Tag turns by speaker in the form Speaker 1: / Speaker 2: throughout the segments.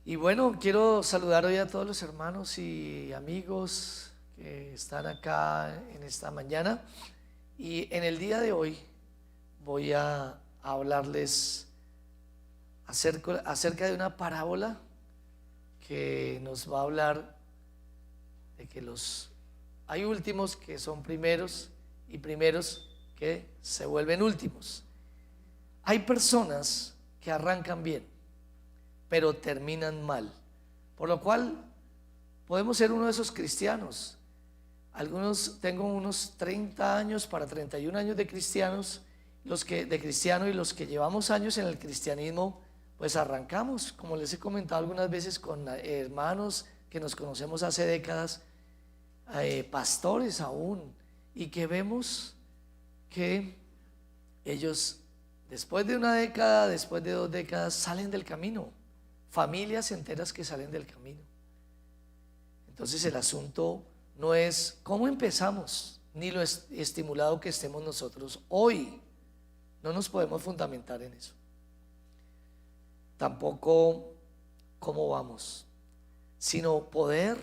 Speaker 1: Y bueno, quiero saludar hoy a todos los hermanos y amigos que están acá en esta mañana. Y en el día de hoy voy a hablarles acerca de una parábola que nos va a hablar de que hay últimos que son primeros y primeros que se vuelven últimos. Hay personas que arrancan bien, pero terminan mal, por lo cual podemos ser uno de esos cristianos. Tengo unos 30 años para 31 años de cristianos, de cristiano, y los que llevamos años en el cristianismo, pues arrancamos, como les he comentado algunas veces, con hermanos que nos conocemos hace décadas, pastores aún, y que vemos que ellos después de una década, después de 2 décadas, salen del camino. Familias enteras que salen del camino. Entonces el asunto no es cómo empezamos, ni lo estimulado que estemos nosotros hoy. No nos podemos fundamentar en eso. Tampoco cómo vamos, sino poder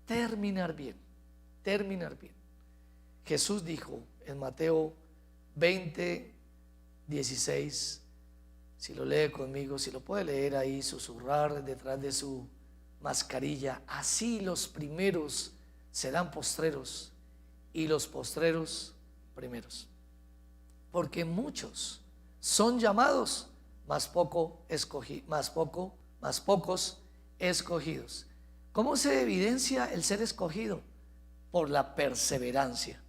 Speaker 1: terminar bien. Terminar bien. Jesús dijo en Mateo 20:16, si lo lee conmigo, si lo puede leer ahí, susurrar detrás de su mascarilla: así los primeros serán postreros y los postreros primeros. Porque muchos son llamados, mas pocos escogidos. ¿Cómo se evidencia el ser escogido? Por la perseverancia.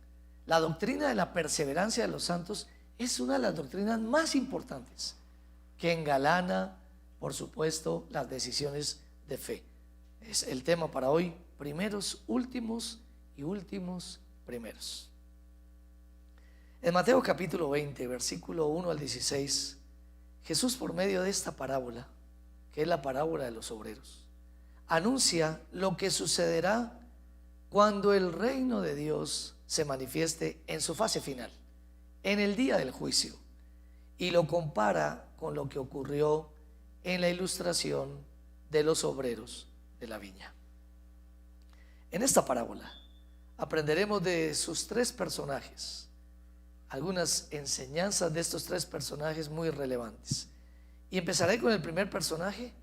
Speaker 1: La doctrina de la perseverancia de los santos es una de las doctrinas más importantes que engalana, por supuesto, las decisiones de fe. Es el tema para hoy: primeros, últimos y últimos primeros. En Mateo capítulo 20, versículo 1 al 16, Jesús, por medio de esta parábola, que es la parábola de los obreros, anuncia lo que sucederá cuando el reino de Dios se manifieste en su fase final, en el día del juicio, y lo compara con lo que ocurrió en la ilustración de los obreros de la viña. En esta parábola aprenderemos de sus tres personajes algunas enseñanzas de estos tres personajes muy relevantes. Y empezaré con el primer personaje,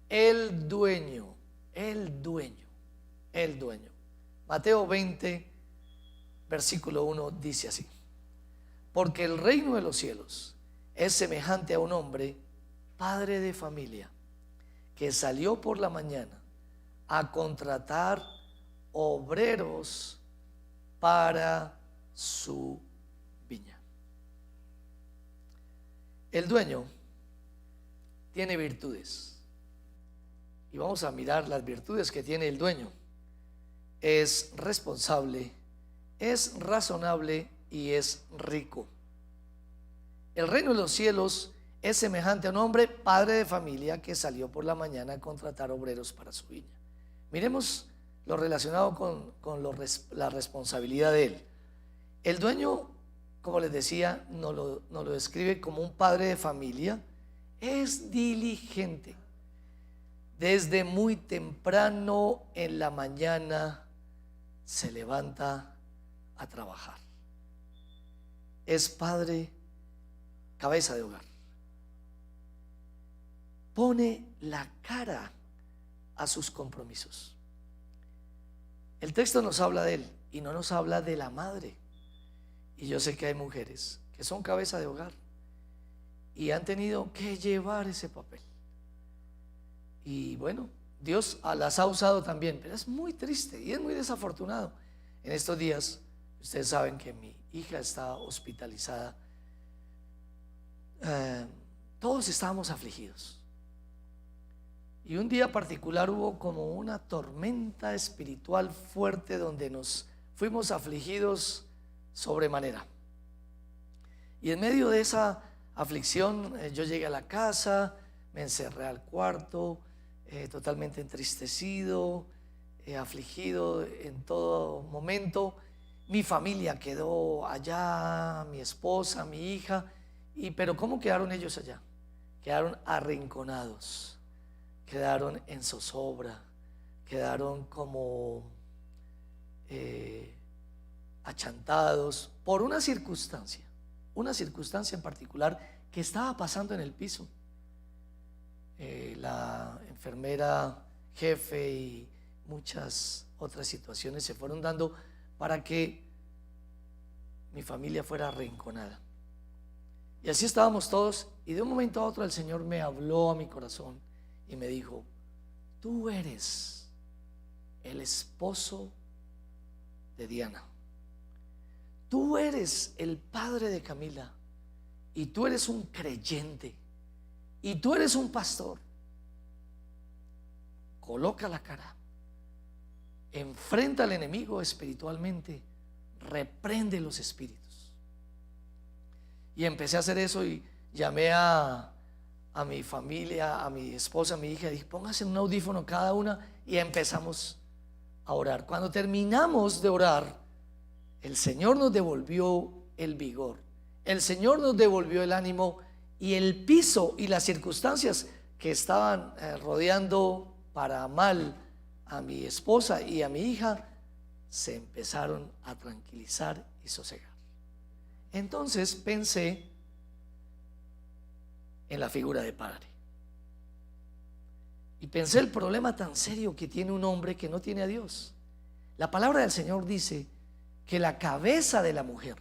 Speaker 1: el dueño. El dueño. El dueño. Mateo 20, versículo 1 dice así: porque el reino de los cielos es semejante a un hombre, padre de familia, que salió por la mañana a contratar obreros para su viña. El dueño tiene virtudes, y vamos a mirar las virtudes que tiene el dueño. Es responsable, es razonable y es rico. El reino de los cielos es semejante a un hombre, padre de familia, que salió por la mañana a contratar obreros para su viña. Miremos lo relacionado con la responsabilidad de él. El dueño, como les decía, nos lo describe como un padre de familia. Es diligente. Desde muy temprano en la mañana se levanta a trabajar. Es padre, cabeza de hogar. Pone la cara a sus compromisos. El texto nos habla de él y no nos habla de la madre. Y yo sé que hay mujeres que son cabeza de hogar y han tenido que llevar ese papel. Y bueno, Dios las ha usado también, pero es muy triste y es muy desafortunado. En estos días, ustedes saben que mi hija está hospitalizada. Todos estábamos afligidos. Y un día particular hubo como una tormenta espiritual fuerte donde nos fuimos afligidos sobremanera. Y en medio de esa aflicción, yo llegué a la casa, me encerré al cuarto, totalmente entristecido, afligido en todo momento. Mi familia quedó allá, mi esposa, mi hija, pero ¿cómo quedaron ellos allá? Quedaron arrinconados, quedaron en zozobra, quedaron como achantados por una circunstancia en particular que estaba pasando en el piso. La enfermera jefe y muchas otras situaciones se fueron dando para que mi familia fuera arrinconada. Y así estábamos todos, y de un momento a otro el Señor me habló a mi corazón y me dijo: tú eres el esposo de Diana, tú eres el padre de Camila, y tú eres un creyente, y tú eres un pastor. Coloca la cara, enfrenta al enemigo espiritualmente, reprende los espíritus. Y empecé a hacer eso, y llamé a mi familia, a mi esposa, a mi hija, y dije: pónganse un audífono cada una, y empezamos a orar. Cuando terminamos de orar, el Señor nos devolvió el vigor, el Señor nos devolvió el ánimo, y el piso y las circunstancias que estaban rodeando para mal a mi esposa y a mi hija se empezaron a tranquilizar y sosegar. Entonces pensé en la figura de padre, y pensé el problema tan serio que tiene un hombre que no tiene a Dios. La palabra del Señor dice que la cabeza de la mujer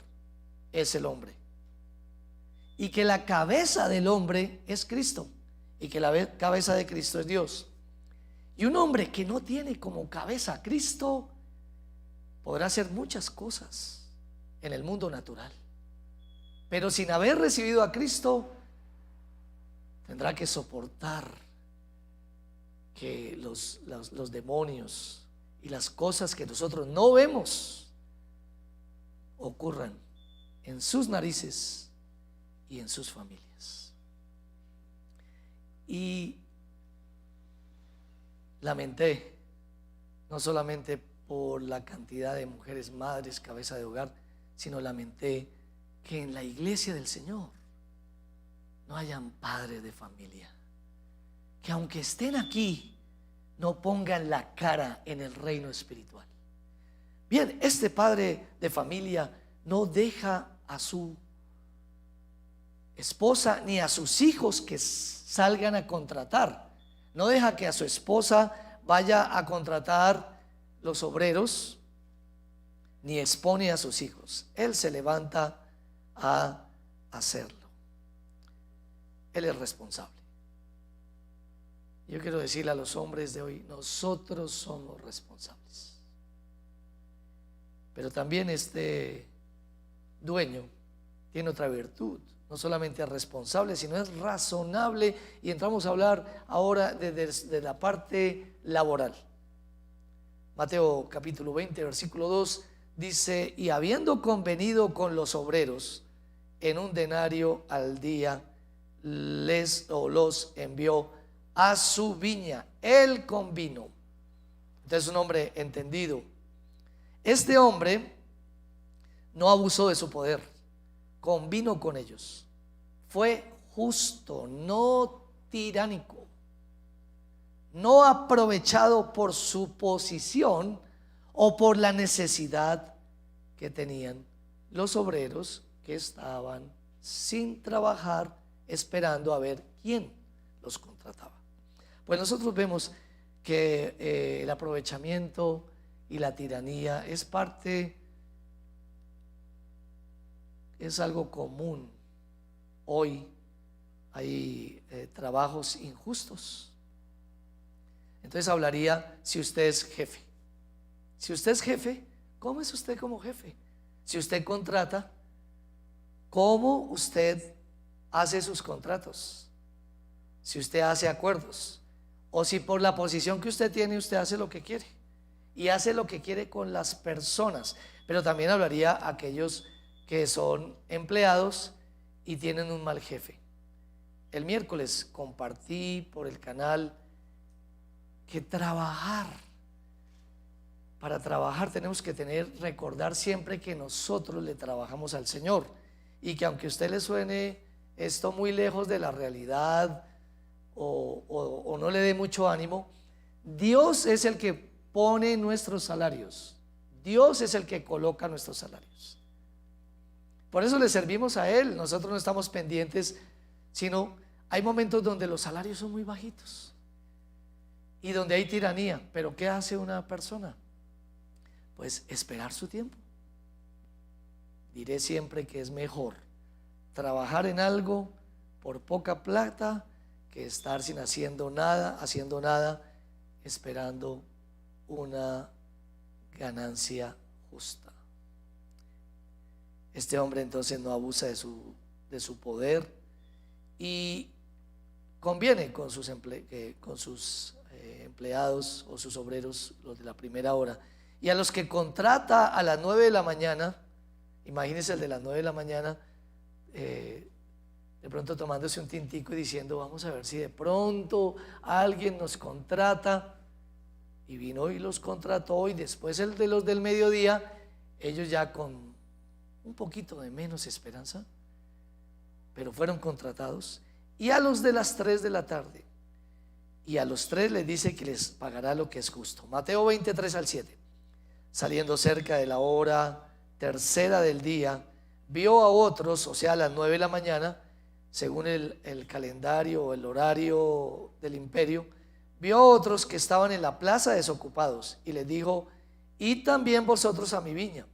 Speaker 1: es el hombre, y que la cabeza del hombre es Cristo, y que la cabeza de Cristo es Dios. Y un hombre que no tiene como cabeza a Cristo podrá hacer muchas cosas en el mundo natural, pero sin haber recibido a Cristo tendrá que soportar que los demonios y las cosas que nosotros no vemos ocurran en sus narices y en sus familias. Y lamenté, no solamente por la cantidad de mujeres madres, cabeza de hogar, sino lamenté que en la iglesia del Señor no hayan padres de familia, que aunque estén aquí no pongan la cara en el reino espiritual. Bien, este padre de familia no deja a su esposa ni a sus hijos que salgan a contratar, no deja que a su esposa vaya a contratar los obreros, ni expone a sus hijos. Él se levanta a hacerlo. Él es responsable. Yo quiero decirle a los hombres de hoy: nosotros somos responsables. Pero también este dueño tiene otra virtud. No solamente es responsable, sino es razonable. Y entramos a hablar ahora de la parte laboral. Mateo capítulo 20, versículo 2 dice: y habiendo convenido con los obreros en un denario al día, los envió a su viña. Él convino. Entonces, un hombre entendido. Este hombre no abusó de su poder, convino con ellos, fue justo, no tiránico, no aprovechado por su posición o por la necesidad que tenían los obreros que estaban sin trabajar, esperando a ver quién los contrataba. Pues nosotros vemos que el aprovechamiento y la tiranía es algo común. Hoy hay trabajos injustos. Entonces hablaría si usted es jefe. Si usted es jefe, ¿cómo es usted como jefe? Si usted contrata, ¿cómo usted hace sus contratos? Si usted hace acuerdos, o si por la posición que usted tiene usted hace lo que quiere, y hace lo que quiere con las personas. Pero también hablaría a aquellos que son empleados y tienen un mal jefe. El miércoles compartí por el canal que para trabajar tenemos que recordar siempre que nosotros le trabajamos al Señor, y que aunque a usted le suene esto muy lejos de la realidad o no le dé mucho ánimo, Dios es el que pone nuestros salarios. Dios es el que coloca nuestros salarios. Por eso le servimos a Él. Nosotros no estamos pendientes, sino hay momentos donde los salarios son muy bajitos y donde hay tiranía. Pero ¿qué hace una persona? Pues esperar su tiempo. Diré siempre que es mejor trabajar en algo por poca plata que estar sin haciendo nada, esperando una ganancia justa. Este hombre entonces no abusa de su poder y conviene con sus empleados o sus obreros, los de la primera hora, y a los que contrata a las 9 de la mañana. Imagínense el de las 9 de la mañana, de pronto tomándose un tintico y diciendo: vamos a ver si de pronto alguien nos contrata. Y vino y los contrató, y después el de los del mediodía, ellos ya con un poquito de menos esperanza, pero fueron contratados. Y a los de las 3 de la tarde, y a los 3 les dice que les pagará lo que es justo. Mateo 23 al 7. Saliendo cerca de la hora tercera del día, vio a otros, o sea, a las 9 de la mañana, según el calendario o el horario del imperio, vio a otros que estaban en la plaza desocupados y les dijo: id también vosotros a mi viña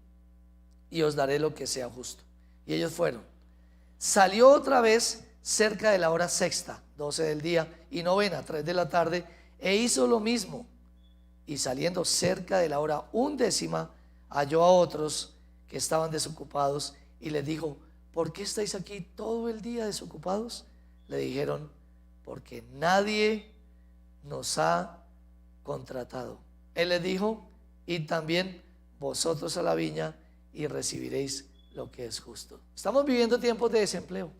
Speaker 1: y os daré lo que sea justo. Y ellos fueron. Salió otra vez cerca de la hora sexta, 12 del día, y novena, 3 de la tarde, e hizo lo mismo. Y saliendo cerca de la hora undécima, halló a otros que estaban desocupados y les dijo: ¿por qué estáis aquí todo el día desocupados? Le dijeron: porque nadie nos ha contratado. Él les dijo: id también vosotros a la viña y recibiréis lo que es justo. Estamos viviendo tiempos de desempleo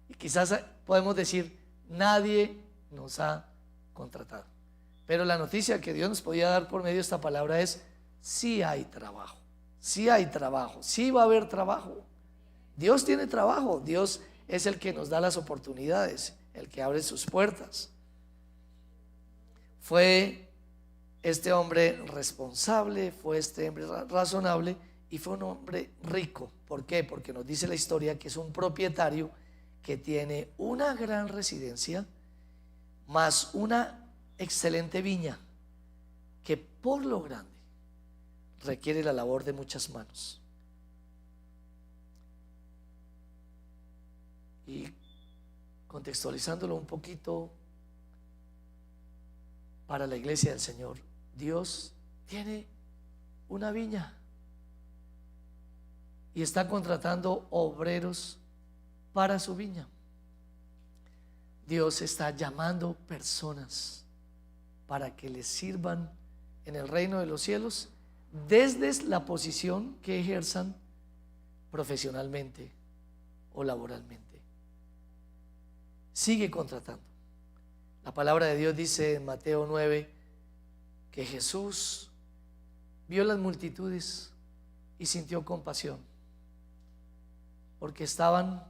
Speaker 1: y quizás podemos decir: nadie nos ha contratado. Pero la noticia que Dios nos podía dar por medio de esta palabra es: sí hay trabajo, sí hay trabajo, sí va a haber trabajo. Dios tiene trabajo. Dios es el que nos da las oportunidades, el que abre sus puertas. Fue este hombre responsable, fue este hombre razonable y fue un hombre rico. ¿Por qué? Porque nos dice la historia que es un propietario que tiene una gran residencia más una excelente viña que por lo grande requiere la labor de muchas manos. Y contextualizándolo un poquito para la iglesia del Señor, Dios tiene una viña y está contratando obreros para su viña. Dios está llamando personas para que les sirvan en el reino de los cielos desde la posición que ejerzan profesionalmente o laboralmente. Sigue contratando. La palabra de Dios dice en Mateo 9 que Jesús vio las multitudes y sintió compasión porque estaban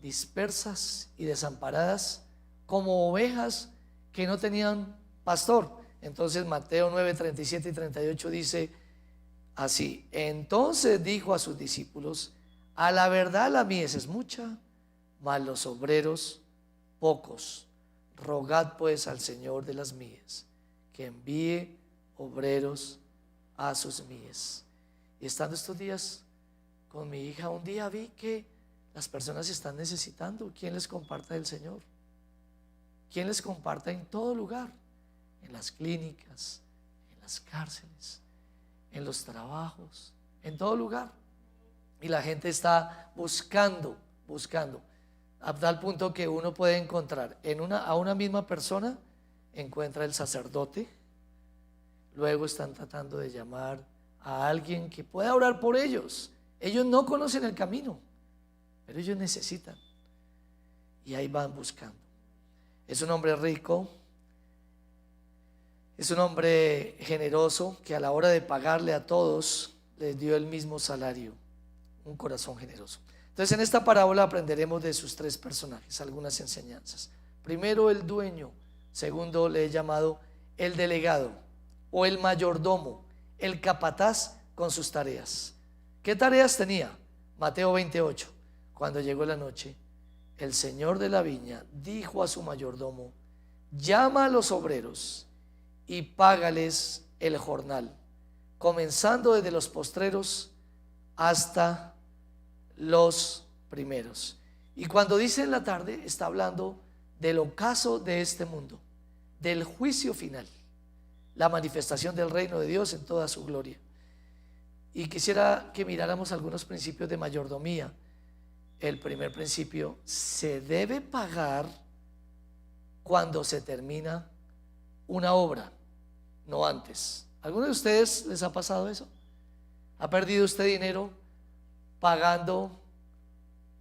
Speaker 1: dispersas y desamparadas como ovejas que no tenían pastor. Entonces Mateo 9, 37 y 38 dice así: entonces dijo a sus discípulos: a la verdad la mies es mucha, mas los obreros pocos. Rogad pues al Señor de las mies que envíe obreros a sus mies. Y estando estos días con mi hija, un día vi que las personas están necesitando quien les comparta del Señor, quien les comparta en todo lugar, en las clínicas, en las cárceles, en los trabajos, en todo lugar. Y la gente está buscando a tal punto que uno puede encontrar a una misma persona, encuentra el sacerdote, luego están tratando de llamar a alguien que pueda orar por ellos. Ellos no conocen el camino, pero ellos necesitan, y ahí van buscando. Es un hombre rico, es un hombre generoso que a la hora de pagarle a todos les dio el mismo salario, un corazón generoso. Entonces en esta parábola aprenderemos de sus tres personajes algunas enseñanzas. Primero el dueño, segundo le he llamado el delegado o el mayordomo, el capataz con sus tareas. ¿Qué tareas tenía? Mateo 28. Cuando llegó la noche, el señor de la viña dijo a su mayordomo: llama a los obreros y págales el jornal, comenzando desde los postreros hasta los primeros. Y cuando dice en la tarde, está hablando del ocaso de este mundo, del juicio final, la manifestación del reino de Dios en toda su gloria. Y quisiera que miráramos algunos principios de mayordomía. El primer principio: se debe pagar cuando se termina una obra, no antes. ¿Alguno de ustedes les ha pasado eso? ¿Ha perdido usted dinero pagando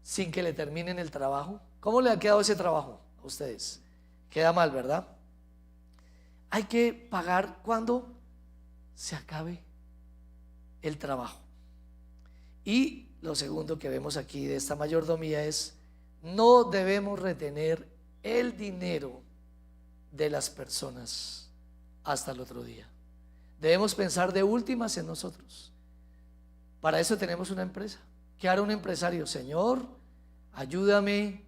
Speaker 1: sin que le terminen el trabajo? ¿Cómo le ha quedado ese trabajo a ustedes? Queda mal, ¿verdad? Hay que pagar cuando se acabe el trabajo. Y lo segundo que vemos aquí de esta mayordomía es: no debemos retener el dinero de las personas hasta el otro día. Debemos pensar de últimas en nosotros. Para eso tenemos una empresa. ¿Qué hará un empresario? Señor, ayúdame.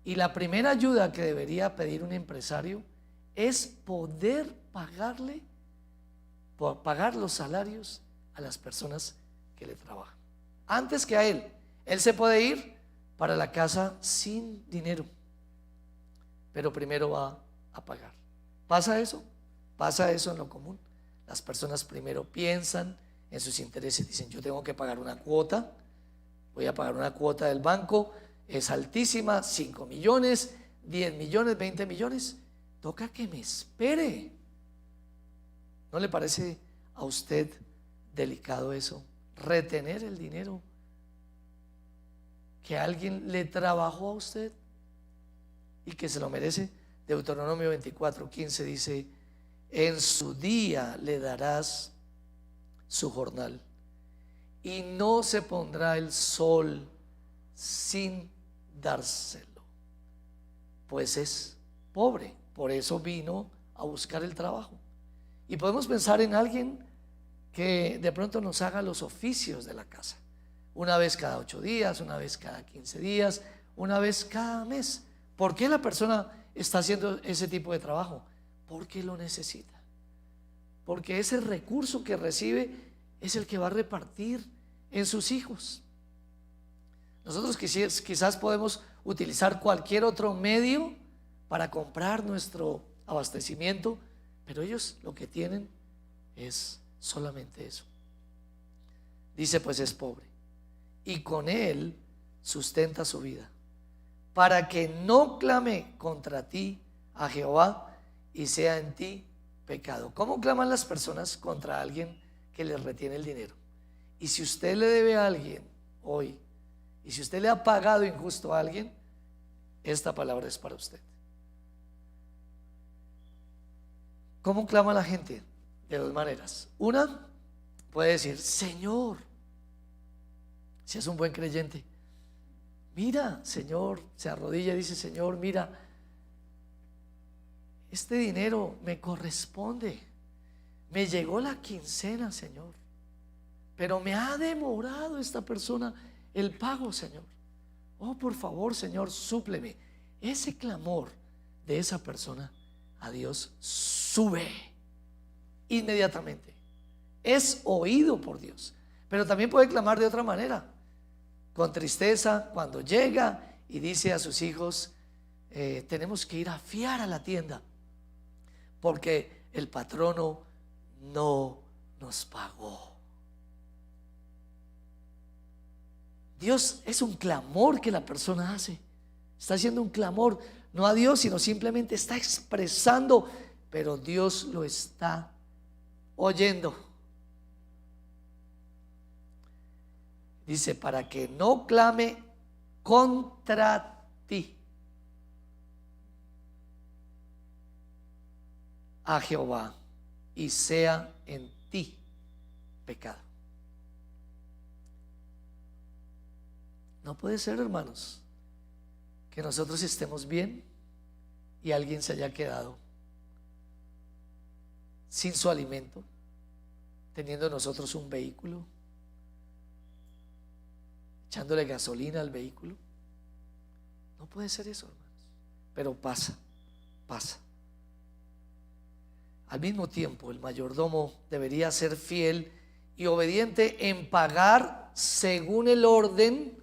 Speaker 1: Y la primera ayuda que debería pedir un empresario es poder pagar los salarios a las personas que le trabajan. Antes que a él. Él se puede ir para la casa sin dinero, pero primero va a pagar. ¿Pasa eso? Pasa eso en lo común. Las personas primero piensan en sus intereses. Dicen: yo tengo que pagar una cuota, voy a pagar una cuota del banco, es altísima, 5 millones, 10 millones, 20 millones. Toca que me espere. ¿No le parece a usted delicado eso? Retener el dinero que alguien le trabajó a usted y que se lo merece. Deuteronomio 24:15 dice: en su día le darás su jornal y no se pondrá el sol sin dárselo, pues es pobre, por eso vino a buscar el trabajo. Y podemos pensar en alguien que de pronto nos haga los oficios de la casa, una vez cada 8 días, una vez cada 15 días, una vez cada mes. ¿Por qué la persona está haciendo ese tipo de trabajo? Porque lo necesita, porque ese recurso que recibe es el que va a repartir en sus hijos. Nosotros quizás podemos utilizar cualquier otro medio para comprar nuestro abastecimiento, pero ellos lo que tienen es solamente eso. Dice: pues es pobre y con él sustenta su vida, para que no clame contra ti a Jehová y sea en ti pecado. ¿Cómo claman las personas contra alguien que les retiene el dinero? Y si usted le debe a alguien hoy, y si usted le ha pagado injusto a alguien, esta palabra es para usted. ¿Cómo clama la gente? De 2 maneras. Una, puede decir: Señor, si es un buen creyente, mira, Señor, se arrodilla y dice: Señor, mira, este dinero me corresponde, me llegó la quincena, Señor, pero me ha demorado esta persona el pago, Señor. Oh, por favor, Señor, súpleme. Ese clamor de esa persona a Dios sube inmediatamente, es oído por Dios. Pero también puede clamar de otra manera, con tristeza, cuando llega y dice a sus hijos: tenemos que ir a fiar a la tienda porque el patrono no nos pagó. Dios es un clamor que la persona hace. Está haciendo un clamor, no a Dios, sino simplemente está expresando, pero Dios lo está oyendo. Dice: para que no clame contra ti a Jehová y sea en ti pecado. No puede ser, hermanos, que nosotros estemos bien y alguien se haya quedado sin su alimento, teniendo nosotros un vehículo, echándole gasolina al vehículo. No puede ser eso, hermanos, pero pasa. Al mismo tiempo, el mayordomo debería ser fiel y obediente en pagar según el orden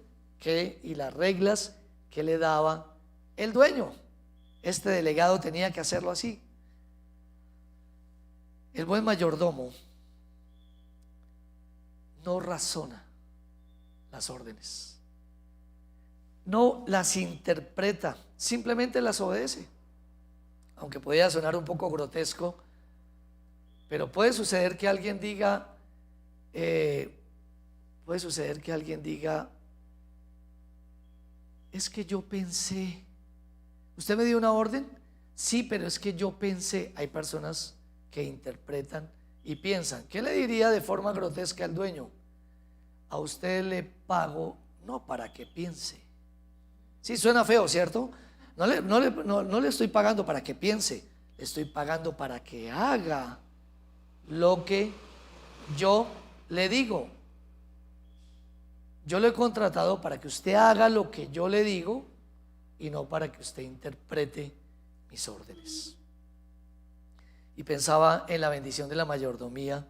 Speaker 1: y las reglas que le daba el dueño. Este delegado tenía que hacerlo así. El buen mayordomo no razona las órdenes, no las interpreta, simplemente las obedece. Aunque podría sonar un poco grotesco, pero puede suceder que alguien diga, es que yo pensé. ¿Usted me dio una orden? Sí, pero es que yo pensé. Hay personas que interpretan y piensan. ¿Qué le diría de forma grotesca al dueño? A usted le pago no para que piense. Sí, suena feo, ¿cierto? No le estoy pagando para que piense, le estoy pagando para que haga lo que yo le digo. Yo lo he contratado para que usted haga lo que yo le digo y no para que usted interprete mis órdenes. Y pensaba en la bendición de la mayordomía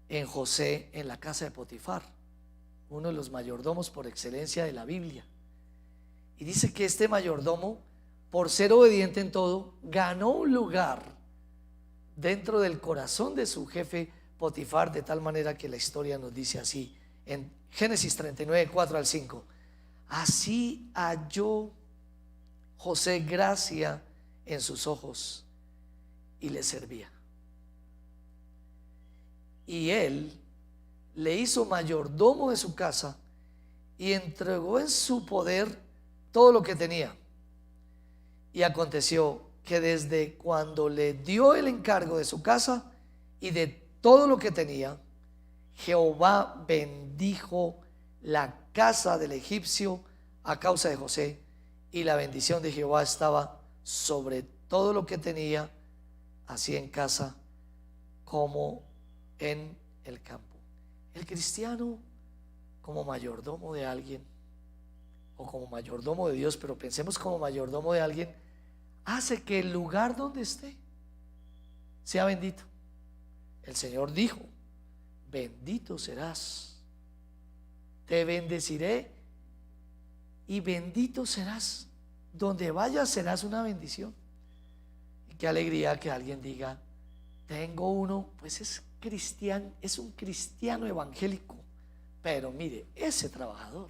Speaker 1: en José en la casa de Potifar, uno de los mayordomos por excelencia de la Biblia. Y dice que este mayordomo, por ser obediente en todo, ganó un lugar dentro del corazón de su jefe Potifar, de tal manera que la historia nos dice así en Génesis 39, 4 al 5. Así halló José gracia en sus ojos y le servía. Y él le hizo mayordomo de su casa y entregó en su poder todo lo que tenía. Y aconteció que desde cuando le dio el encargo de su casa y de todo lo que tenía, Jehová bendijo la casa del egipcio a causa de José, y la bendición de Jehová estaba sobre todo lo que tenía, así en casa como en el campo. El cristiano, como mayordomo de alguien, o como mayordomo de Dios, pero pensemos como mayordomo de alguien, hace que el lugar donde esté sea bendito. El Señor dijo: bendito serás, te bendeciré y bendito serás. Donde vayas serás una bendición. Y qué alegría que alguien diga: tengo uno, pues es cristiano, es un cristiano evangélico, pero mire, ese trabajador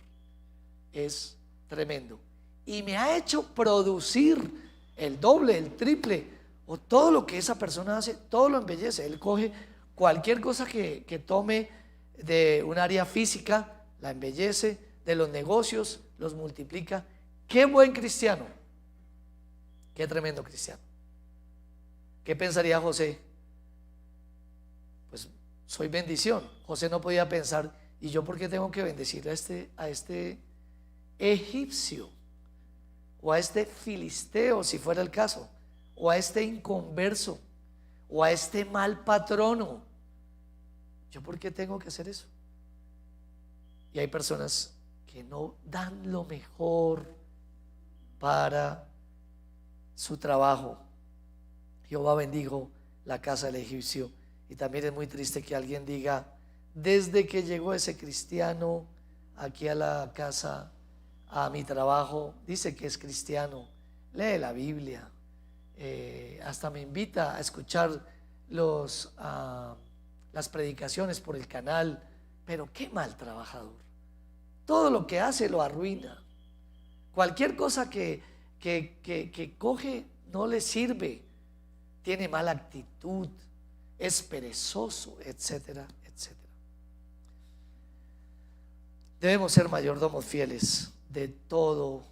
Speaker 1: es tremendo y me ha hecho producir el doble, el triple, o todo lo que esa persona hace, todo lo embellece. Él coge cualquier cosa que tome de un área física, la embellece, de los negocios, los multiplica. Qué buen cristiano, qué tremendo cristiano. ¿Qué pensaría José? Pues soy bendición. José no podía pensar: ¿y yo por qué tengo que bendecir a este egipcio? O a este filisteo, si fuera el caso, o a este inconverso, o a este mal patrono. ¿Yo por qué tengo que hacer eso? Y hay personas que no dan lo mejor para su trabajo. Jehová bendijo la casa del egipcio. Y también es muy triste que alguien diga: desde que llegó ese cristiano aquí a la casa, a mi trabajo, dice que es cristiano, lee la Biblia, hasta me invita a escuchar las predicaciones por el canal, pero qué mal trabajador. Todo lo que hace lo arruina. Cualquier cosa que coge no le sirve. Tiene mala actitud, es perezoso, etcétera, etcétera. Debemos ser mayordomos fieles de todo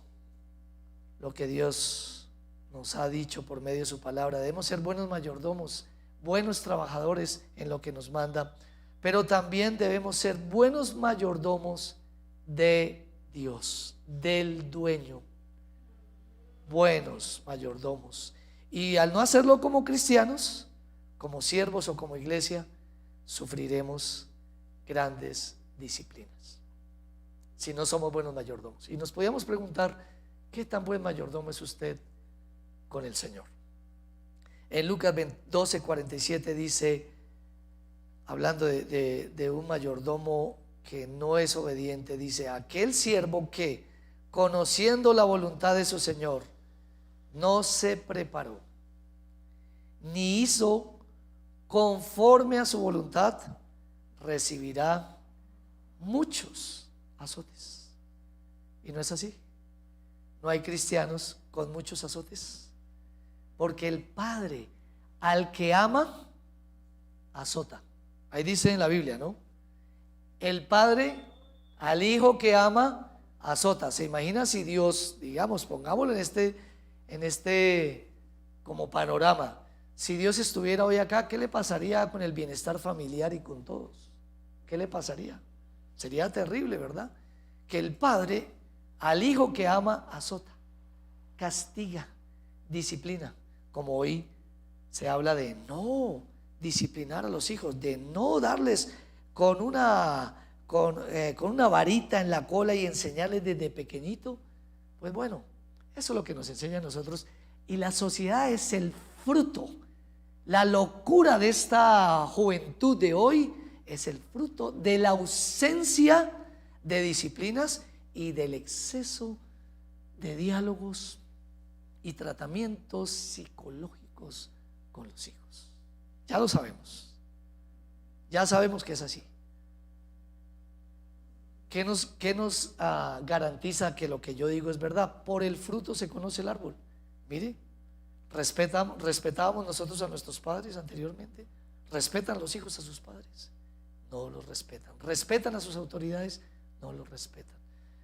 Speaker 1: lo que Dios nos ha dicho por medio de su palabra. Debemos ser buenos mayordomos, buenos trabajadores en lo que nos manda, pero también debemos ser buenos mayordomos de Dios, del dueño. buenos mayordomos. Y al no hacerlo como cristianos, como siervos o como iglesia, sufriremos grandes disciplinas si no somos buenos mayordomos. Y nos podíamos preguntar, ¿qué tan buen mayordomo es usted con el Señor? En Lucas 12:47 dice, hablando de un mayordomo que no es obediente, dice: aquel siervo que, conociendo la voluntad de su Señor, no se preparó ni hizo conforme a su voluntad, recibirá muchos azotes. Y no es así. No hay cristianos con muchos azotes, porque el Padre al que ama azota. Ahí dice en la Biblia, ¿no? El Padre al Hijo que ama azota. ¿Se imagina si Dios, digamos, pongámoslo en este como panorama, si Dios estuviera hoy acá, ¿qué le pasaría con el bienestar familiar y con todos? ¿Qué le pasaría? Sería terrible, ¿verdad? Que el Padre al Hijo que ama azota, castiga, disciplina, como hoy se habla de no disciplinar a los hijos, de no darles con una varita en la cola y enseñarles desde pequeñito. Pues bueno, eso es lo que nos enseña a nosotros, y la sociedad es el fruto. La locura de esta juventud de hoy es el fruto de la ausencia de disciplinas y del exceso de diálogos y tratamientos psicológicos con los hijos. Ya lo sabemos. Ya sabemos que es así. ¿Qué nos garantiza que lo que yo digo es verdad? Por el fruto se conoce el árbol. Mire, respetábamos nosotros a nuestros padres anteriormente. ¿Respetan los hijos a sus padres? No los respetan. ¿Respetan a sus autoridades? No los respetan.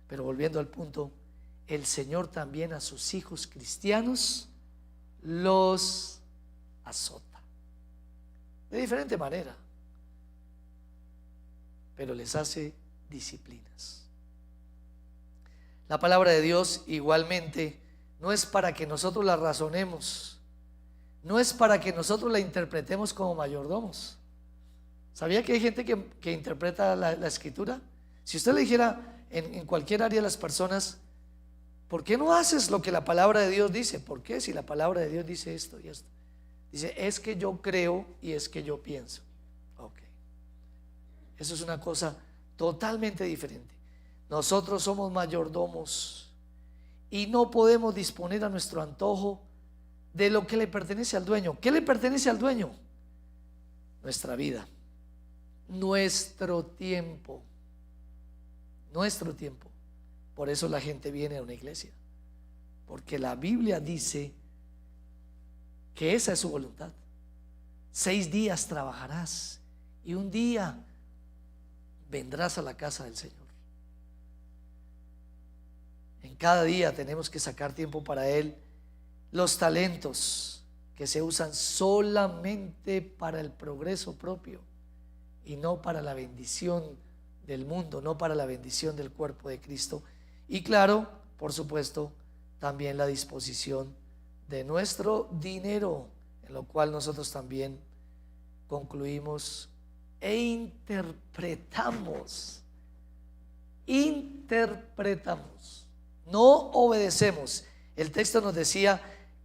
Speaker 1: Pero volviendo al punto, el Señor también a sus hijos cristianos los azota de diferente manera, pero les hace disciplinas. La palabra de Dios igualmente no es para que nosotros la razonemos, no es para que nosotros la interpretemos como mayordomos. ¿Sabía que hay gente que interpreta la escritura? Si usted le dijera en cualquier área de las personas, ¿por qué no haces lo que la palabra de Dios dice? ¿Por qué? Si la palabra de Dios dice esto y esto. Dice, es que yo creo y es que yo pienso. Ok. Eso es una cosa totalmente diferente. Nosotros somos mayordomos y no podemos disponer a nuestro antojo de lo que le pertenece al dueño. ¿Qué le pertenece al dueño? Nuestra vida, nuestro tiempo. Nuestro tiempo. Por eso la gente viene a una iglesia, porque la Biblia dice que esa es su voluntad. 6 días trabajarás y un día vendrás a la casa del Señor. En cada día tenemos que sacar tiempo para Él. Los talentos que se usan solamente para el progreso propio y no para la bendición del mundo, no para la bendición del cuerpo de Cristo. Y claro, por supuesto, también la disposición de nuestro dinero, en lo cual nosotros también concluimos e interpretamos, no obedecemos. El texto nos decía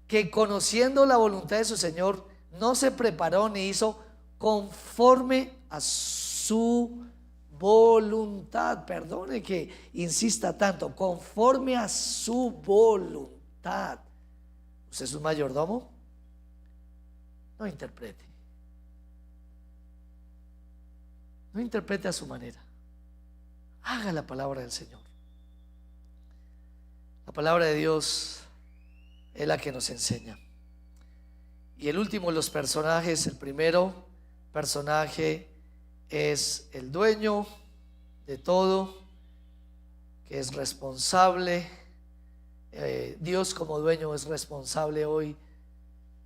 Speaker 1: que conociendo la voluntad de su Señor, no se preparó ni hizo conforme a su voluntad. Perdone que insista tanto, conforme a su voluntad. ¿Usted es un mayordomo? No interprete. No interprete a su manera. Haga la palabra del Señor. La palabra de Dios es la que nos enseña. Y el último de los personajes, el primero personaje es el dueño de todo, que es responsable. Dios como dueño es responsable. Hoy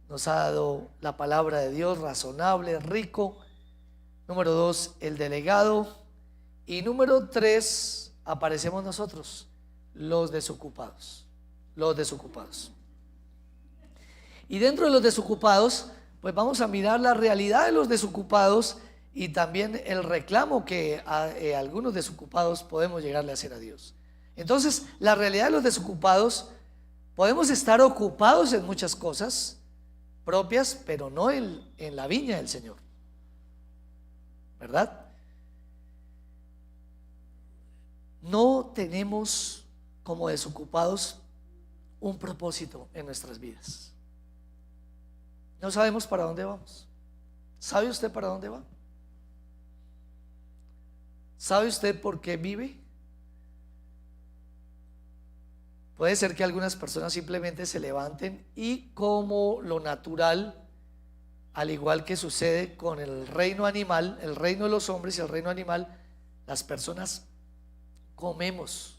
Speaker 1: nos ha dado la palabra de Dios, razonable, rico. Número 2, el delegado. Y número 3, aparecemos nosotros, los desocupados. Los desocupados. Y dentro de los desocupados, pues vamos a mirar la realidad de los desocupados y también el reclamo que algunos desocupados podemos llegarle a hacer a Dios. Entonces, la realidad de los desocupados, podemos estar ocupados en muchas cosas propias, pero no en la viña del Señor, ¿verdad? No tenemos como desocupados un propósito en nuestras vidas. No sabemos para dónde vamos. ¿Sabe usted para dónde va? ¿Sabe usted por qué vive? Puede ser que algunas personas simplemente se levanten y, como lo natural, al igual que sucede con el reino animal, el reino de los hombres y el reino animal, las personas comemos,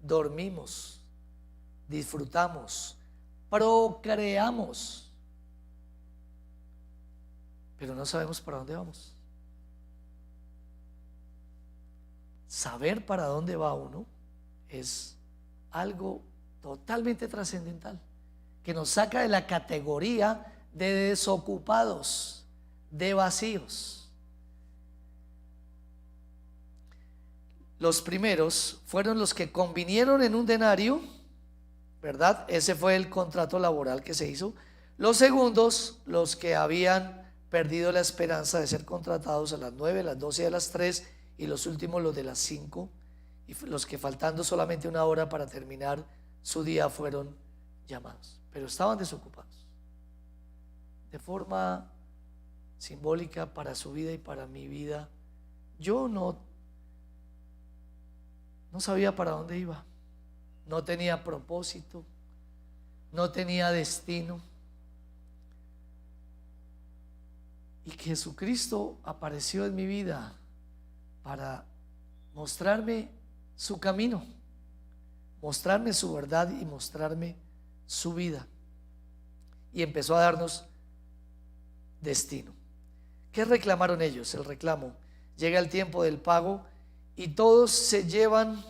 Speaker 1: dormimos, disfrutamos, procreamos, pero no sabemos para dónde vamos. Saber para dónde va uno es algo totalmente trascendental, que nos saca de la categoría de desocupados, de vacíos. Los primeros fueron los que convinieron en un denario, ¿verdad? Ese fue el contrato laboral que se hizo. Los segundos, los que habían perdido la esperanza de ser contratados a las 9, a las 12 y a las 3, y los últimos, los de las 5, y los que faltando solamente una hora para terminar su día fueron llamados, pero estaban desocupados. De forma simbólica para su vida y para mi vida, yo no sabía para dónde iba, no tenía propósito, no tenía destino. Y que Jesucristo apareció en mi vida para mostrarme su camino, mostrarme su verdad y mostrarme su vida. Y empezó a darnos destino. ¿Qué reclamaron ellos? El reclamo: llega el tiempo del pago y todos se llevan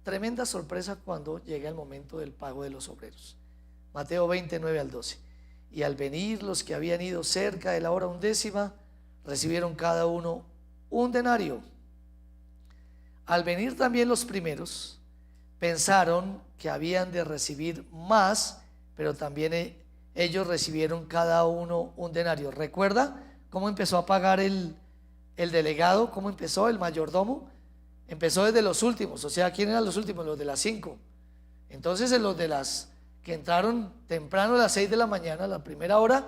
Speaker 1: tremenda sorpresa cuando llega el momento del pago de los obreros. Mateo 29 al 12. Y al venir los que habían ido cerca de la hora 11, recibieron cada uno un denario. Al venir también los primeros, pensaron que habían de recibir más, pero también ellos recibieron cada uno un denario. ¿Recuerda cómo empezó a pagar el delegado? ¿Cómo empezó el mayordomo? Empezó desde los últimos. O sea, ¿quién eran los últimos? Los de las 5. Entonces, en los de las que entraron temprano a las 6 de la mañana, la primera hora,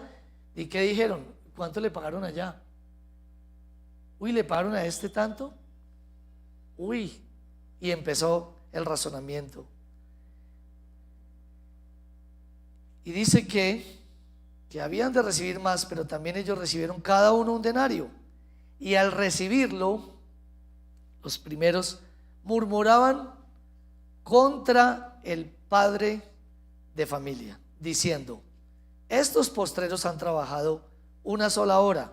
Speaker 1: ¿y qué dijeron? ¿Cuánto le pagaron allá? Uy, ¿le pagaron a este tanto? Uy, y empezó el razonamiento. Y dice que habían de recibir más, pero también ellos recibieron cada uno un denario. Y al recibirlo, los primeros murmuraban contra el padre de familia, diciendo: estos postreros han trabajado una sola hora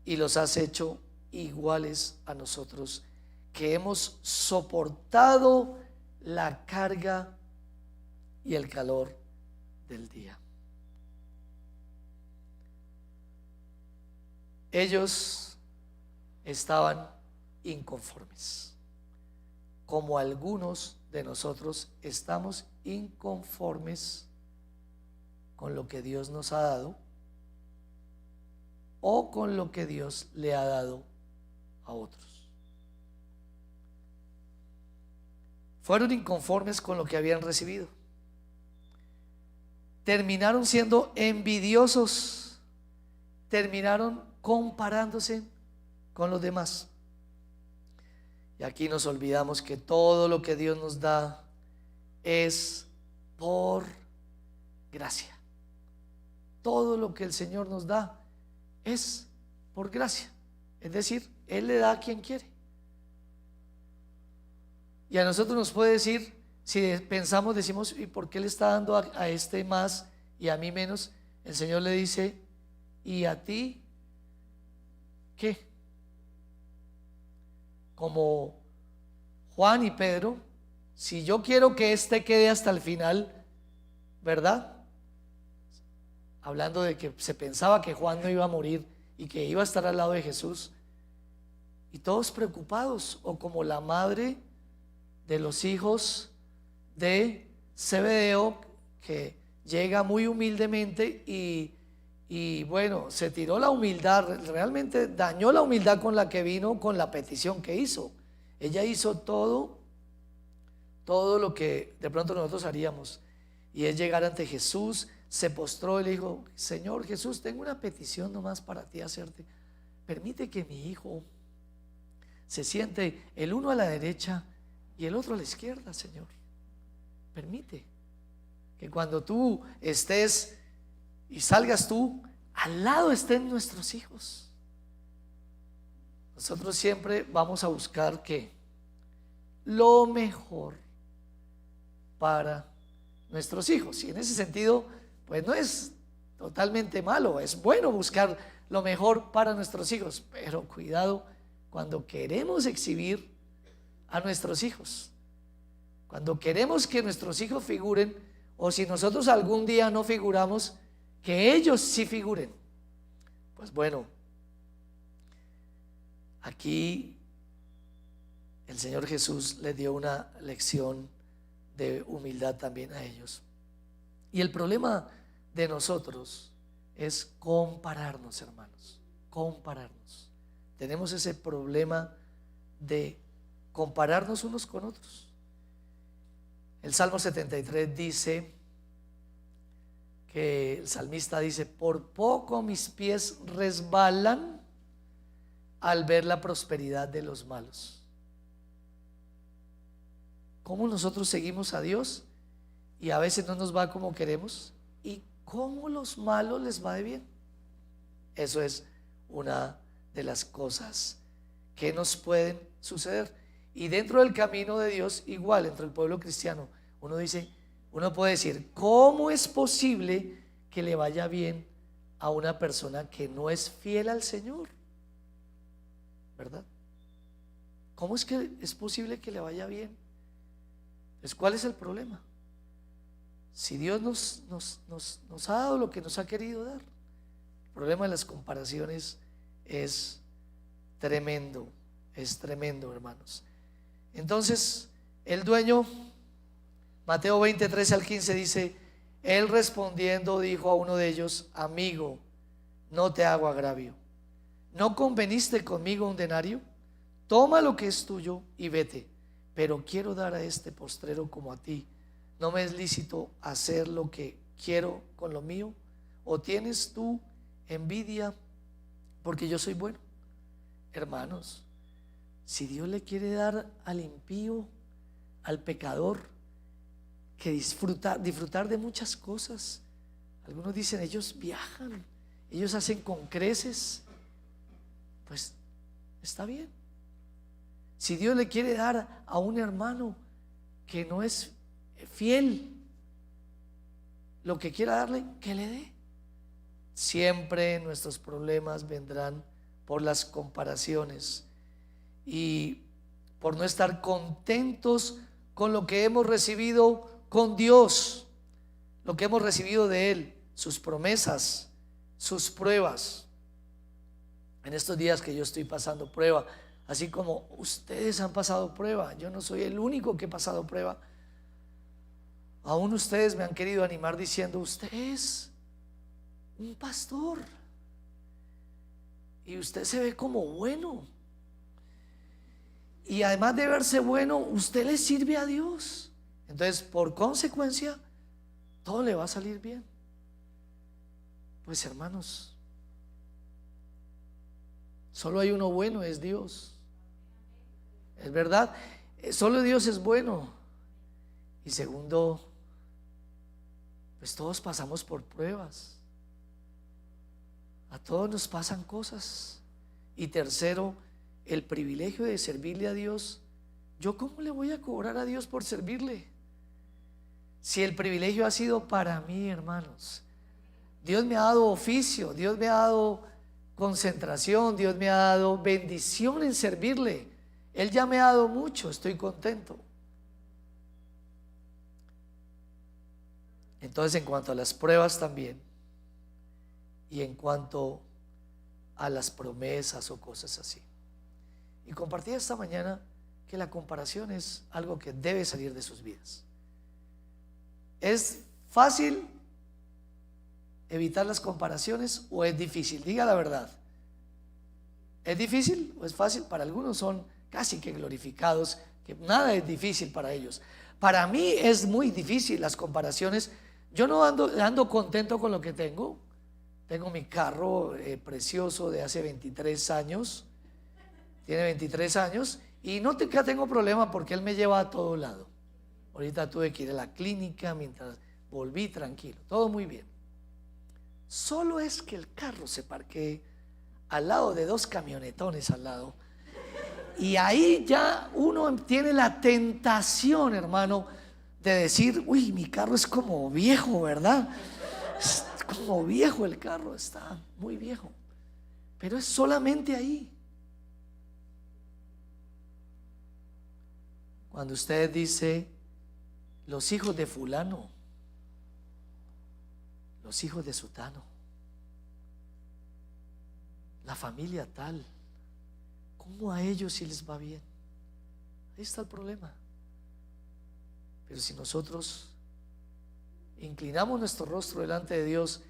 Speaker 1: y los has hecho iguales a nosotros, que hemos soportado la carga y el calor del día. Ellos estaban inconformes, como algunos de nosotros estamos inconformes con lo que Dios nos ha dado o con lo que Dios le ha dado a otros. Fueron inconformes con lo que habían recibido. Terminaron siendo envidiosos, terminaron comparándose con los demás. Y aquí nos olvidamos que todo lo que Dios nos da es por gracia. Todo lo que el Señor nos da es por gracia. Es decir, Él le da a quien quiere. Y a nosotros nos puede decir, si pensamos, decimos: ¿y por qué le está dando a este más y a mí menos? El Señor le dice: ¿y a ti qué? Como Juan y Pedro, si yo quiero que este quede hasta el final, ¿verdad? hablando de que se pensaba que Juan no iba a morir y que iba a estar al lado de Jesús, y todos preocupados, o como la madre de los hijos de Zebedeo, que llega muy humildemente y bueno, se tiró la humildad, realmente dañó la humildad con la que vino, con la petición que hizo. Ella hizo todo lo que de pronto nosotros haríamos, y es llegar ante Jesús, se postró y le dijo: Señor Jesús, tengo una petición nomás para ti hacerte. Permite que mi hijo se siente el uno a la derecha y el otro a la izquierda, Señor. Permite que cuando tú estés y salgas tú, al lado estén nuestros hijos. Nosotros siempre vamos a buscar que lo mejor para nuestros hijos, y en ese sentido pues no es totalmente malo, es bueno buscar lo mejor para nuestros hijos, pero cuidado cuando queremos exhibir a nuestros hijos, cuando queremos que nuestros hijos figuren, o si nosotros algún día no figuramos, que ellos sí figuren. Pues bueno, aquí el Señor Jesús les dio una lección de humildad también a ellos. Y el problema de nosotros es compararnos, hermanos, compararnos. Tenemos ese problema de compararnos unos con otros. El Salmo 73 dice que el salmista dice: por poco mis pies resbalan al ver la prosperidad de los malos. ¿Cómo nosotros seguimos a Dios y a veces no nos va como queremos? ¿Y cómo los malos les va de bien? Eso es una de las cosas que nos pueden suceder. Y dentro del camino de Dios, igual, dentro del pueblo cristiano, uno puede decir: ¿cómo es posible que le vaya bien a una persona que no es fiel al Señor? ¿Verdad? ¿Cómo es que es posible que le vaya bien? Pues, ¿cuál es el problema? Si Dios nos ha dado lo que nos ha querido dar. El problema de las comparaciones es tremendo, hermanos. Entonces, el dueño, Mateo 20, 13 al 15 dice: él respondiendo dijo a uno de ellos: amigo, no te hago agravio. ¿No conveniste conmigo un denario? Toma lo que es tuyo y vete. Pero quiero dar a este postrero como a ti. ¿No me es lícito hacer lo que quiero con lo mío? ¿O tienes tú envidia porque yo soy bueno? Hermanos, si Dios le quiere dar al impío, al pecador, que disfrutar de muchas cosas. Algunos dicen: ellos viajan, ellos hacen con creces. Pues está bien. Si Dios le quiere dar a un hermano que no es fiel, lo que quiera darle, que le dé. Siempre nuestros problemas vendrán por las comparaciones y por no estar contentos con lo que hemos recibido con Dios, lo que hemos recibido de Él, sus promesas, sus pruebas. En estos días que yo estoy pasando prueba, así como ustedes han pasado prueba, yo no soy el único que he pasado prueba. Aún ustedes me han querido animar diciendo: usted es un pastor y usted se ve como bueno, y además de verse bueno, usted le sirve a Dios. Entonces, por consecuencia, todo le va a salir bien. Pues, hermanos, solo hay uno bueno, es Dios. Es verdad, solo Dios es bueno. Y segundo, pues todos pasamos por pruebas, a todos nos pasan cosas. Y tercero, el privilegio de servirle a Dios. ¿Yo cómo le voy a cobrar a Dios por servirle? Si el privilegio ha sido para mí, hermanos. Dios me ha dado oficio, Dios me ha dado concentración, Dios me ha dado bendición en servirle. Él ya me ha dado mucho, estoy contento. Entonces, en cuanto a las pruebas también, y en cuanto a las promesas o cosas así. Y compartí esta mañana que la comparación es algo que debe salir de sus vidas. ¿Es fácil evitar las comparaciones o es difícil? Diga la verdad. ¿Es difícil o es fácil? Para algunos son casi que glorificados, que nada es difícil para ellos. Para mí es muy difícil las comparaciones. Yo no ando contento con lo que tengo. Tengo mi carro precioso de hace 23 años. Tiene 23 años y no tengo problema porque él me lleva a todo lado. Ahorita tuve que ir a la clínica, mientras volví tranquilo, todo muy bien. Solo es que el carro se parquee al lado de dos camionetones al lado. Y ahí ya uno tiene la tentación, hermano, de decir, uy, mi carro es como viejo, ¿verdad? Es como viejo el carro, está muy viejo. Pero es solamente ahí. Cuando usted dice, los hijos de fulano, los hijos de sutano, la familia tal, ¿cómo a ellos sí les va bien? Ahí está el problema. Pero si nosotros inclinamos nuestro rostro delante de Dios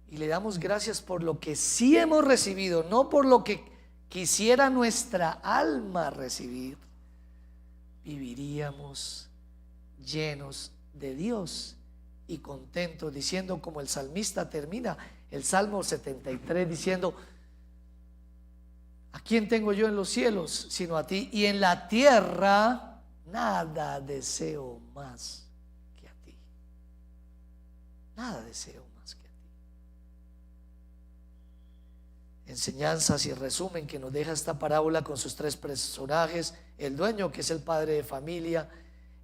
Speaker 1: y le damos gracias por lo que sí hemos recibido, no por lo que quisiera nuestra alma recibir, viviríamos llenos de Dios y contentos, diciendo como el salmista termina el Salmo 73 diciendo: ¿a quién tengo yo en los cielos sino a ti? Y en la tierra nada deseo más que a ti. Nada deseo más que a ti. Enseñanzas y resumen que nos deja esta parábola con sus tres personajes: el dueño, que es el padre de familia;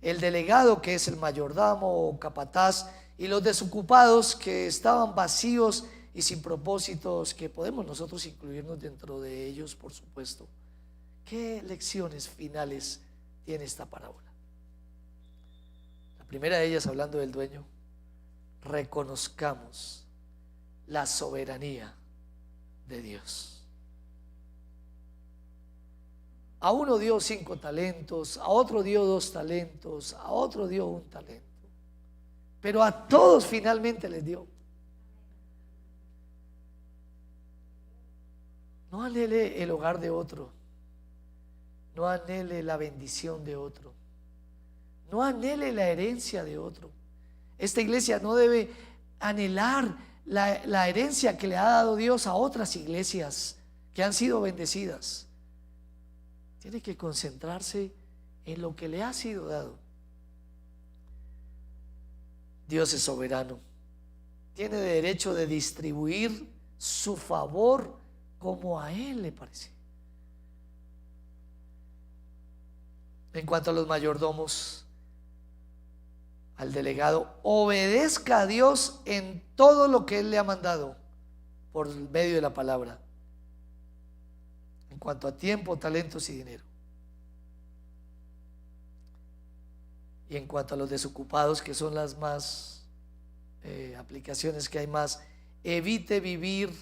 Speaker 1: el delegado, que es el mayordomo o capataz; y los desocupados, que estaban vacíos y sin propósitos, que podemos nosotros incluirnos dentro de ellos, por supuesto. ¿Qué lecciones finales tiene esta parábola? La primera de ellas, hablando del dueño: reconozcamos la soberanía de Dios. A uno dio 5 talentos, a otro dio 2 talentos, a otro dio 1 talento, pero a todos finalmente les dio. No anhele el hogar de otro, no anhele la bendición de otro, no anhele la herencia de otro. Esta iglesia no debe anhelar la herencia que le ha dado Dios a otras iglesias que han sido bendecidas. Tiene que concentrarse en lo que le ha sido dado. Dios es soberano, tiene derecho de distribuir su favor como a Él le parece. En cuanto a los mayordomos, al delegado: obedezca a Dios en todo lo que Él le ha mandado por medio de la palabra, en cuanto a tiempo, talentos y dinero. Y en cuanto a los desocupados, que son las más aplicaciones que hay más: evite vivir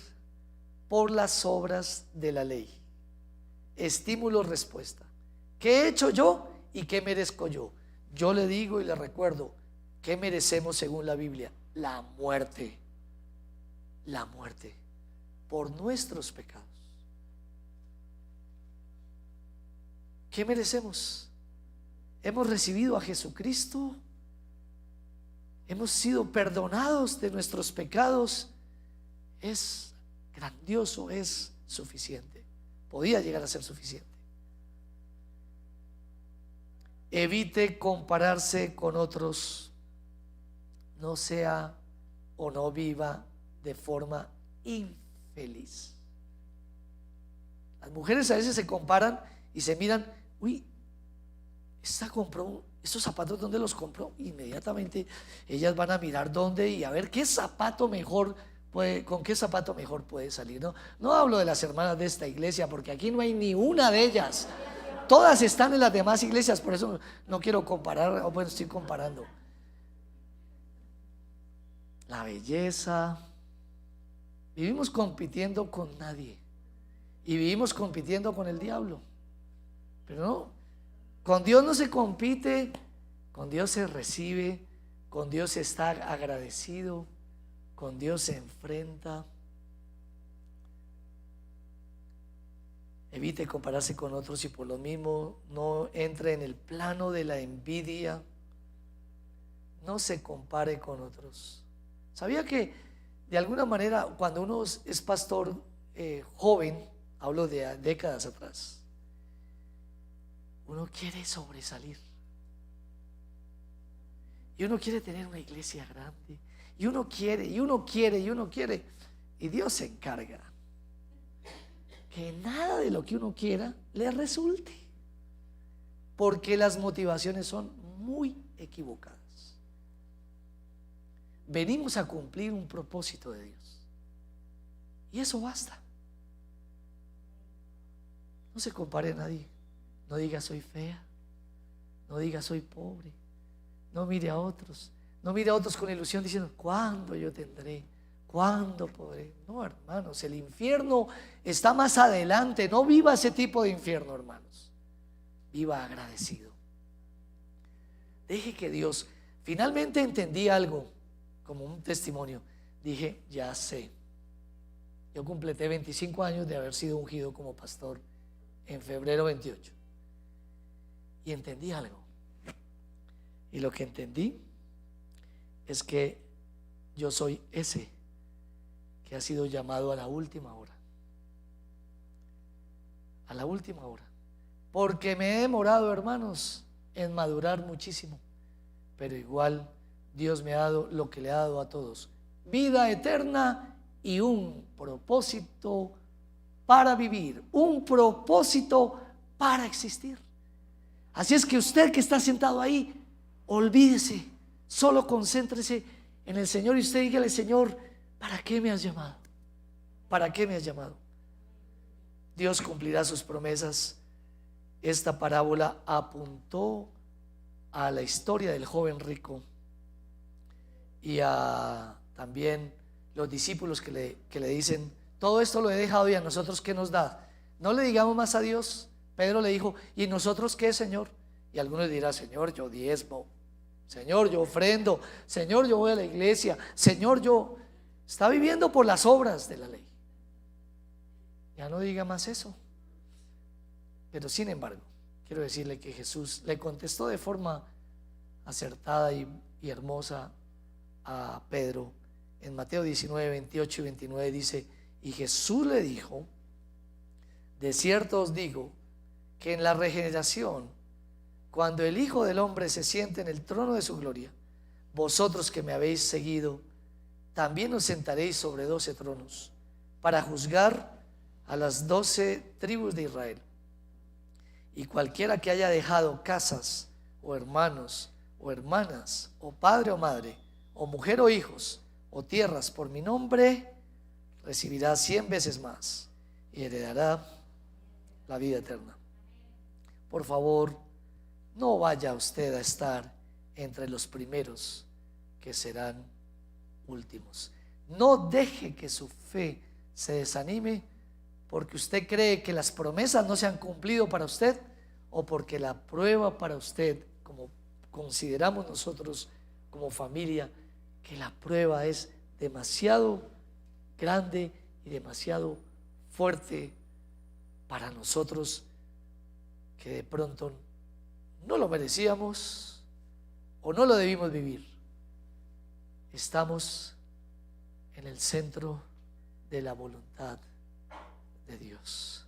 Speaker 1: por las obras de la ley. Estímulo, respuesta: ¿qué he hecho yo y qué merezco yo? Yo le digo y le recuerdo: ¿qué merecemos según la Biblia? La muerte. La muerte por nuestros pecados. ¿Qué merecemos? Hemos recibido a Jesucristo, hemos sido perdonados de nuestros pecados. Es grandioso, es suficiente. Podía llegar a ser suficiente. Evite compararse con otros. No sea o no viva de forma infeliz. Las mujeres a veces se comparan y se miran: uy, esta compró estos zapatos, ¿dónde los compró? Inmediatamente ellas van a mirar dónde y a ver qué zapato mejor puede, con qué zapato mejor puede salir. No hablo de las hermanas de esta iglesia, porque aquí no hay ni una de ellas. Todas están en las demás iglesias, por eso no quiero comparar, o bueno, estoy comparando. La belleza, Vivimos compitiendo con nadie y vivimos compitiendo con el diablo. Pero no, con Dios no se compite, con Dios se recibe, con Dios se está agradecido, con Dios se enfrenta. Evite compararse con otros y por lo mismo no entre en el plano de la envidia. No se compare con otros. ¿Sabía que de alguna manera cuando uno es pastor joven, hablo de décadas atrás, uno quiere sobresalir y uno quiere tener una iglesia grande y uno quiere y Dios se encarga que nada de lo que uno quiera le resulte, porque las motivaciones son muy equivocadas. Venimos a cumplir un propósito de Dios y eso basta. No se compare a nadie. No diga soy fea, no diga soy pobre, no mire a otros, no mire a otros con ilusión diciendo ¿cuándo yo tendré? ¿Cuándo podré? No, hermanos, el infierno está más adelante. No viva ese tipo de infierno, hermanos. Viva agradecido. Deje que Dios. Finalmente entendí algo como un testimonio. Dije, ya sé. Yo completé 25 años de haber sido ungido como pastor en febrero 28. Y entendí algo. Y lo que entendí es que yo soy ese que ha sido llamado a la última hora. A la última hora. Porque me he demorado, hermanos, en madurar muchísimo. Pero igual Dios me ha dado lo que le ha dado a todos: vida eterna y un propósito para vivir, un propósito para existir. Así es que usted que está sentado ahí, olvídese, solo concéntrese en el Señor y usted dígale: Señor, ¿para qué me has llamado? ¿Para qué me has llamado? Dios cumplirá sus promesas. Esta parábola apuntó a la historia del joven rico y a también los discípulos que le dicen: todo esto lo he dejado y a nosotros ¿qué nos da? No le digamos más a Dios. Pedro le dijo: ¿y nosotros qué, Señor? Y algunos dirán: Señor, yo diezmo, Señor, yo ofrendo, Señor, yo voy a la iglesia, Señor, yo. Está viviendo por las obras de la ley. Ya no diga más eso. Pero sin embargo, quiero decirle que Jesús le contestó de forma acertada y hermosa a Pedro. En Mateo 19, 28 y 29 dice: y Jesús le dijo: de cierto os digo que en la regeneración, cuando el Hijo del Hombre se siente en el trono de su gloria, vosotros que me habéis seguido, también os sentaréis sobre 12 tronos para juzgar a las 12 tribus de Israel. Y cualquiera que haya dejado casas o hermanos o hermanas o padre o madre o mujer o hijos o tierras por mi nombre, recibirá 100 veces más y heredará la vida eterna. Por favor, no vaya usted a estar entre los primeros que serán últimos. No deje que su fe se desanime porque usted cree que las promesas no se han cumplido para usted, o porque la prueba para usted, como consideramos nosotros como familia, que la prueba es demasiado grande y demasiado fuerte para nosotros, que de pronto no lo merecíamos o no lo debimos vivir. Estamos en el centro de la voluntad de Dios.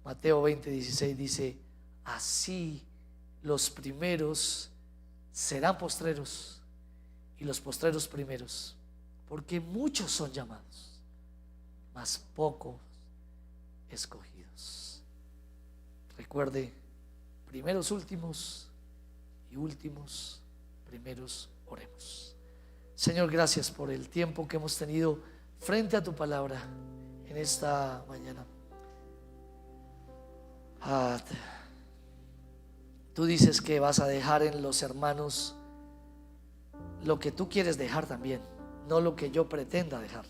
Speaker 1: Mateo 20:16 dice: así los primeros serán postreros y los postreros primeros, porque muchos son llamados, mas pocos escogidos. Recuerde, primeros últimos y últimos primeros. Oremos. Señor, gracias por el tiempo que hemos tenido frente a tu palabra en esta mañana. Tú dices que vas a dejar en los hermanos lo que tú quieres dejar también, no lo que yo pretenda dejar.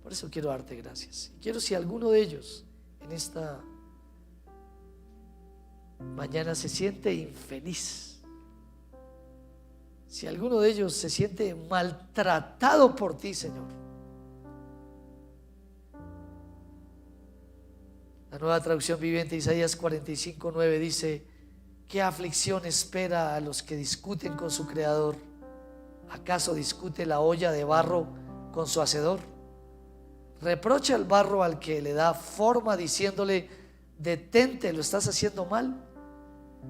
Speaker 1: Por eso quiero darte gracias. Y quiero, si alguno de ellos en esta mañana se siente infeliz, si alguno de ellos se siente maltratado por ti, Señor, la Nueva Traducción Viviente, Isaías 45:9 dice: ¿qué aflicción espera a los que discuten con su Creador? ¿Acaso discute la olla de barro con su hacedor? Reprocha el barro al que le da forma diciéndole: detente, lo estás haciendo mal.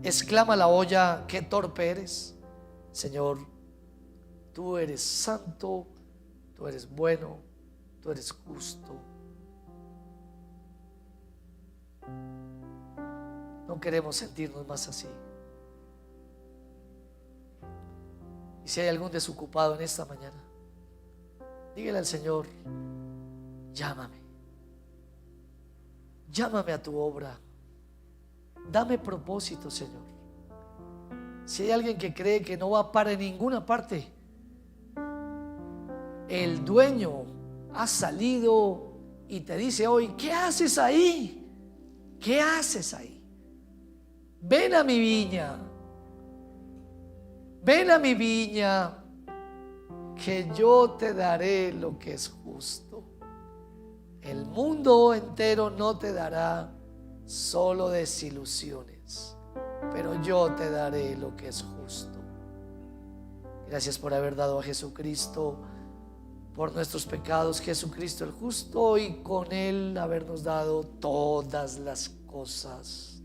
Speaker 1: Exclama la olla: qué torpe eres. Señor, tú eres santo, tú eres bueno, tú eres justo. No queremos sentirnos más así. Y si hay algún desocupado en esta mañana, dígale al Señor: llámame, llámame a tu obra, dame propósito, Señor. Si hay alguien que cree que no va para ninguna parte, el dueño ha salido y te dice hoy: ¿qué haces ahí? ¿Qué haces ahí? Ven a mi viña, ven a mi viña, que yo te daré lo que es justo. El mundo entero no te dará solo desilusiones, pero yo te daré lo que es justo. Gracias por haber dado a Jesucristo por nuestros pecados, Jesucristo el justo, y con Él habernos dado todas las cosas.